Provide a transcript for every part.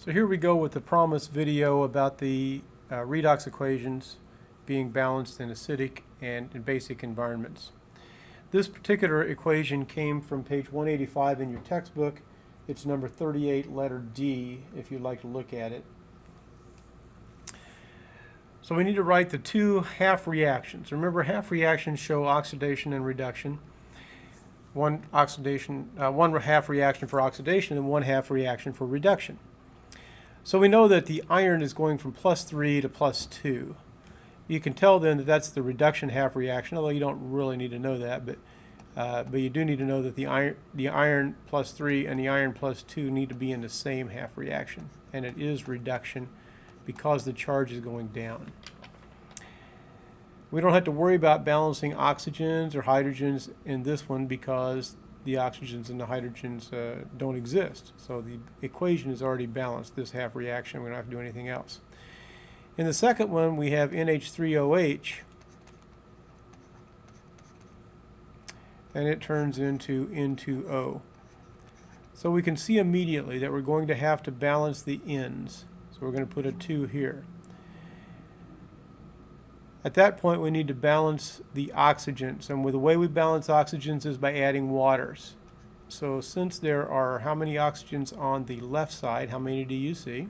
So here we go with the promised video about the redox equations being balanced in acidic and in basic environments. This particular equation came from page 185 in your textbook. It's number 38, letter D, if you'd like to look at it. So we need to write the two half reactions. Remember, half reactions show oxidation and reduction. One half reaction for oxidation and one half reaction for reduction. So we know that the iron is going from +3 to +2. You can tell then that that's the reduction half reaction, although you don't really need to know that, but you do need to know that the iron +3 and the iron +2 need to be in the same half reaction, and it is reduction because the charge is going down. We don't have to worry about balancing oxygens or hydrogens in this one because the oxygens and the hydrogens don't exist. So the equation is already balanced, this half reaction. We don't have to do anything else. In the second one, we have NH3OH, and it turns into N2O. So we can see immediately that we're going to have to balance the ends. So we're going to put a 2 here. At that point, we need to balance the oxygens, and the way we balance oxygens is by adding waters. So since there are how many oxygens on the left side, how many do you see?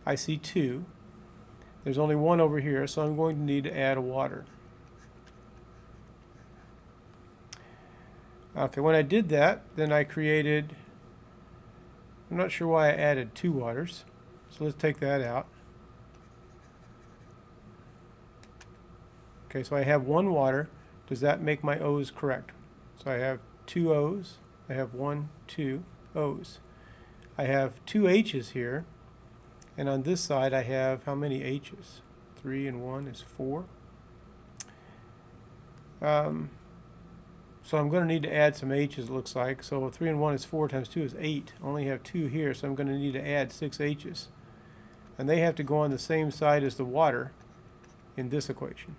I see 2. There's only 1 over here, so I'm going to need to add a water. Okay, when I did that, then I created, I'm not sure why I added 2 waters, so let's take that out. Okay, so I have 1 water. Does that make my O's correct? So I have 2 O's. I have 1, 2 O's. I have 2 H's here. And on this side, I have how many H's? 3 and 1 is 4. So I'm going to need to add some H's, it looks like. So 3 and 1 is 4 times 2 is 8. I only have 2 here, so I'm going to need to add 6 H's. And they have to go on the same side as the water in this equation.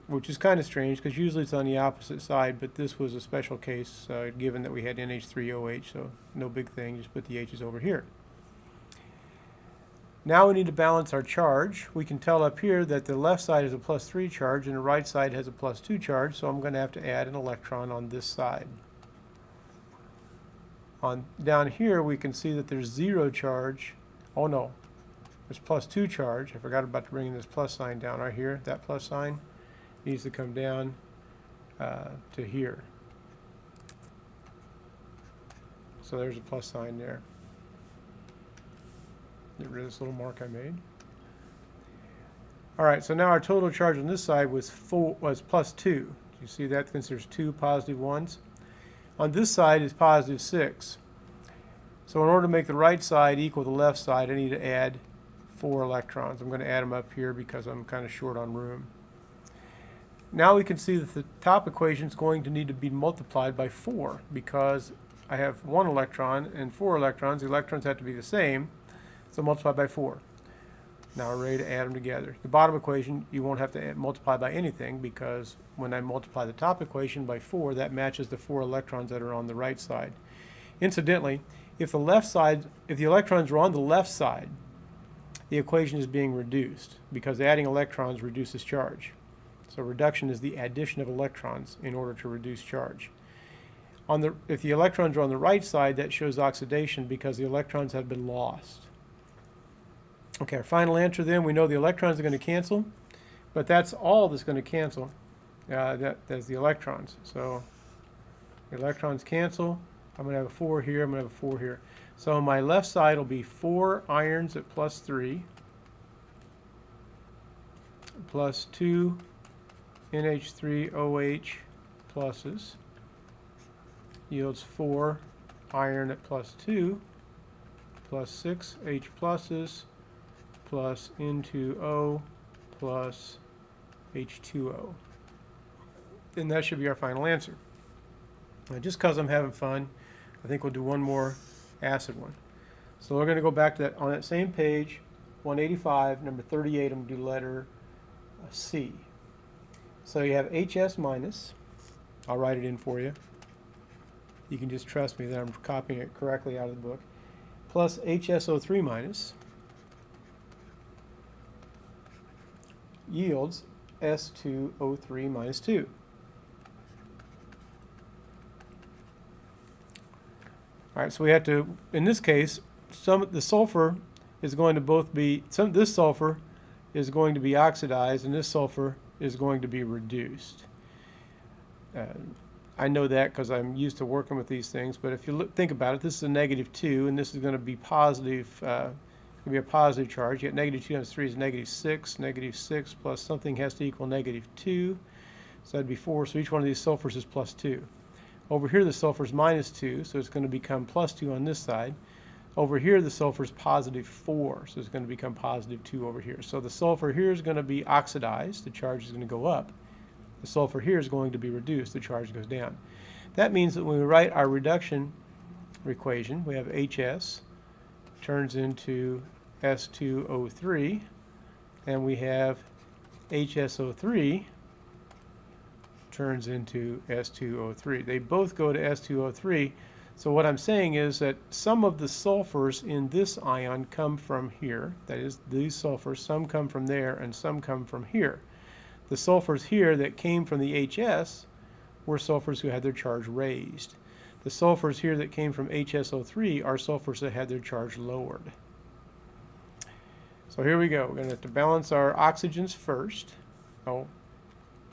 Which is kind of strange because usually it's on the opposite side, but this was a special case given that we had NH3OH, so no big thing, just put the H's over here. Now we need to balance our charge. We can tell up here that the left side is a +3 charge and the right side has a +2 charge, so I'm going to have to add an electron on this side. Down here we can see that there's 0 charge. Oh no, there's +2 charge. I forgot about bringing this plus sign down right here. That plus sign needs to come down to here. So there's a plus sign there. Get rid of this little mark I made. All right, so now our total charge on this side was +2. Do you see that? Since there's 2 positive ones. On this side is +6. So in order to make the right side equal the left side, I need to add 4 electrons. I'm going to add them up here because I'm kind of short on room. Now we can see that the top equation is going to need to be multiplied by 4 because I have 1 electron and 4 electrons. The electrons have to be the same, so multiply by 4. Now we're ready to add them together. The bottom equation, you won't have to multiply by anything because when I multiply the top equation by 4, that matches the 4 electrons that are on the right side. Incidentally, if the electrons are on the left side, the equation is being reduced because adding electrons reduces charge. So reduction is the addition of electrons in order to reduce charge. If the electrons are on the right side, that shows oxidation because the electrons have been lost. Okay, our final answer then, we know the electrons are going to cancel, but that's all that's going to cancel. That's the electrons. So the electrons cancel. I'm going to have a 4 here, I'm going to have a 4 here. So on my left side will be 4 irons at +3 plus 2 NH3OH pluses yields 4 iron at +2 plus 6 H pluses plus N2O plus H2O. And that should be our final answer. Now, just because I'm having fun, I think we'll do one more acid one. So we're going to go back to that on that same page, 185, number 38. I'm going to do letter C. So you have HS minus. I'll write it in for you. you can just trust me that I'm copying it correctly out of the book, plus HSO3 minus yields S2O3 minus 2. All right, so we have to, in this case, the sulfur is going to both be, this sulfur is going to be oxidized and this sulfur is going to be reduced. I know that because I'm used to working with these things, but if you think about it, this is a -2 and this is going to be positive, it's going to be a positive charge. You get -2 times 3 is -6, -6 plus something has to equal -2, so that'd be 4, so each one of these sulfurs is +2. Over here the sulfur is -2, so it's going to become +2 on this side. Over here the sulfur is +4, so it's going to become +2 over here. So the sulfur here is going to be oxidized, the charge is going to go up. The sulfur here is going to be reduced, the charge goes down. That means that when we write our reduction equation, we have HS turns into S2O3, and we have HSO3 turns into S2O3. They both go to S2O3. So what I'm saying is that some of the sulfurs in this ion come from here. That is, these sulfurs, some come from there and some come from here. The sulfurs here that came from the HS were sulfurs who had their charge raised. The sulfurs here that came from HSO3 are sulfurs that had their charge lowered. So here we go. We're going to have to balance our oxygens first. Oh,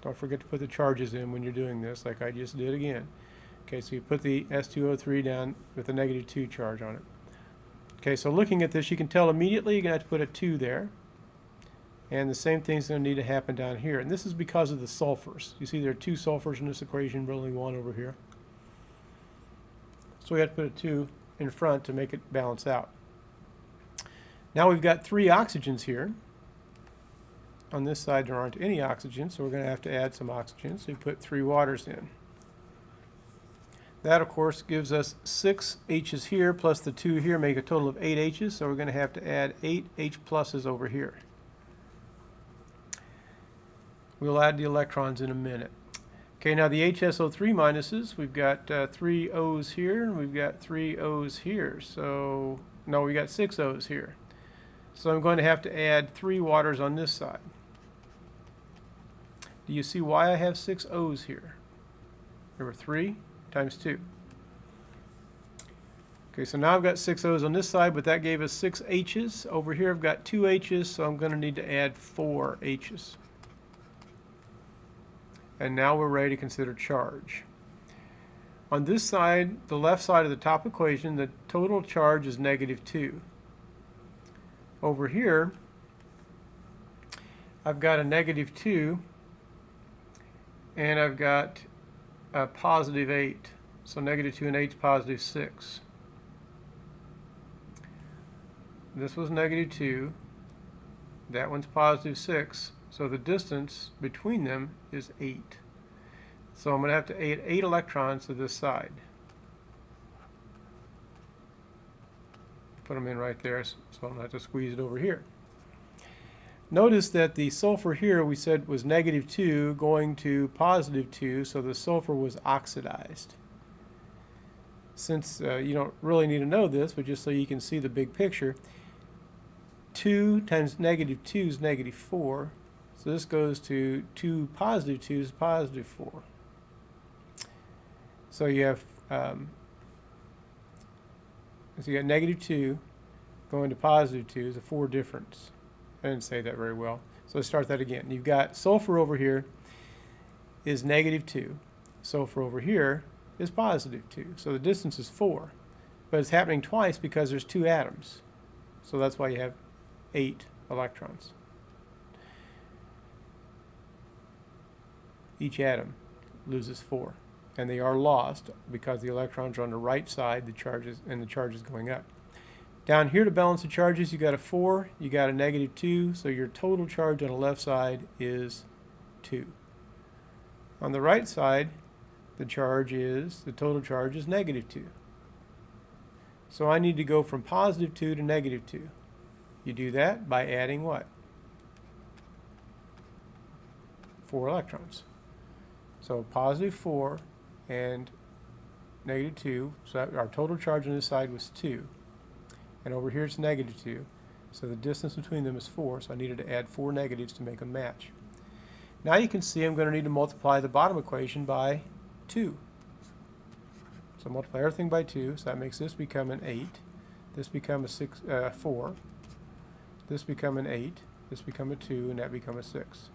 don't forget to put the charges in when you're doing this, like I just did again. Okay, so you put the S2O3 down with a -2 charge on it. Okay, so looking at this, you can tell immediately you're going to have to put a 2 there. And the same thing's going to need to happen down here. And this is because of the sulfurs. You see there are 2 sulfurs in this equation, but only 1 over here. So we have to put a 2 in front to make it balance out. Now we've got 3 oxygens here. On this side there aren't any oxygens, so we're going to have to add some oxygen. So we put 3 waters in. That, of course, gives us 6 H's here plus the 2 here, make a total of 8 H's. So we're going to have to add 8 H pluses over here. We'll add the electrons in a minute. Okay, now the HSO3 minuses, we've got 3 O's here, and we've got 3 O's here. So, no, we got 6 O's here. So I'm going to have to add 3 waters on this side. Do you see why I have 6 O's here? There were 3 times 2. Okay, so now I've got 6 O's on this side, but that gave us 6 H's. Over here I've got 2 H's, so I'm going to need to add 4 H's. And now we're ready to consider charge. On this side, the left side of the top equation, the total charge is -2. Over here, I've got a -2, and I've got a +8. So -2 and 8 is +6. This was -2. That one's +6. So the distance between them is 8. So I'm going to have to add 8 electrons to this side. Put them in right there so I don't have to squeeze it over here. Notice that the sulfur here we said was -2 going to +2, so the sulfur was oxidized. Since you don't really need to know this, but just so you can see the big picture, 2 times -2 is -4. So this goes to 2 +2 is +4. So you have so you got -2 going to +2 is a 4 difference. I didn't say that very well. So let's start that again. You've got sulfur over here is -2. Sulfur over here is +2. So the distance is 4. But it's happening twice because there's 2 atoms. So that's why you have 8 electrons. Each atom loses 4. And they are lost because the electrons are on the right side, the charge is going up. Down here to balance the charges, you got a 4, you got a -2, so your total charge on the left side is 2. On the right side, the total charge is -2. So I need to go from +2 to -2. You do that by adding what? 4 electrons. So +4 and negative 2. So our total charge on this side was 2. And over here it's negative 2. So the distance between them is 4. So I needed to add 4 negatives to make them match. Now you can see I'm going to need to multiply the bottom equation by 2. So multiply everything by 2. So that makes this become an 8. This become a 4. This become an 8. This become a 2. And that become a 6.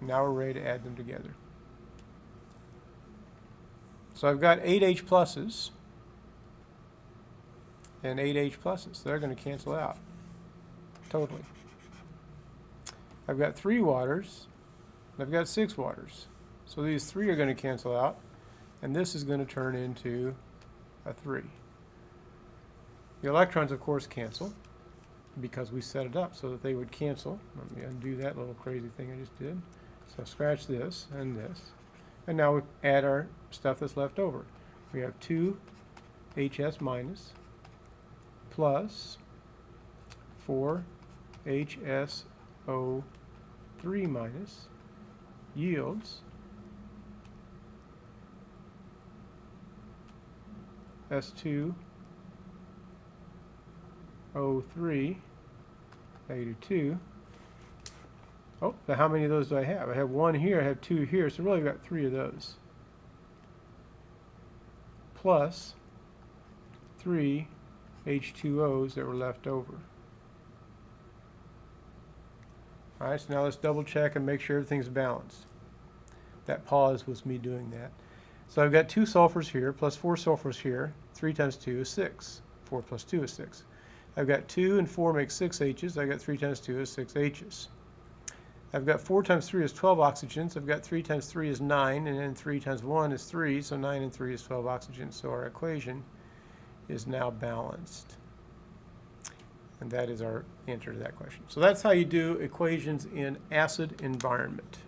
Now we're ready to add them together. So I've got 8 H pluses and 8 H pluses. They're going to cancel out totally. I've got 3 waters and I've got 6 waters. So these 3 are going to cancel out, and this is going to turn into a 3. The electrons, of course, cancel because we set it up so that they would cancel. Let me undo that little crazy thing I just did. So scratch this and this. And now we add our stuff that's left over. We have 2 HS minus plus 4 HSO3 minus yields S2O3 negative 2. Oh, so how many of those do I have? I have 1 here, I have 2 here, so really I've got 3 of those. Plus 3 H2Os that were left over. Alright, so now let's double check and make sure everything's balanced. That pause was me doing that. So I've got 2 sulfurs here, plus 4 sulfurs here. 3 times 2 is 6. 4 plus 2 is 6. I've got 2 and 4 makes 6 H's. I've got 3 times 2 is 6 H's. I've got 4 times 3 is 12 oxygens. I've got 3 times 3 is 9, and then 3 times 1 is 3, so 9 and 3 is 12 oxygens. So our equation is now balanced. And that is our answer to that question. So that's how you do equations in acid environment.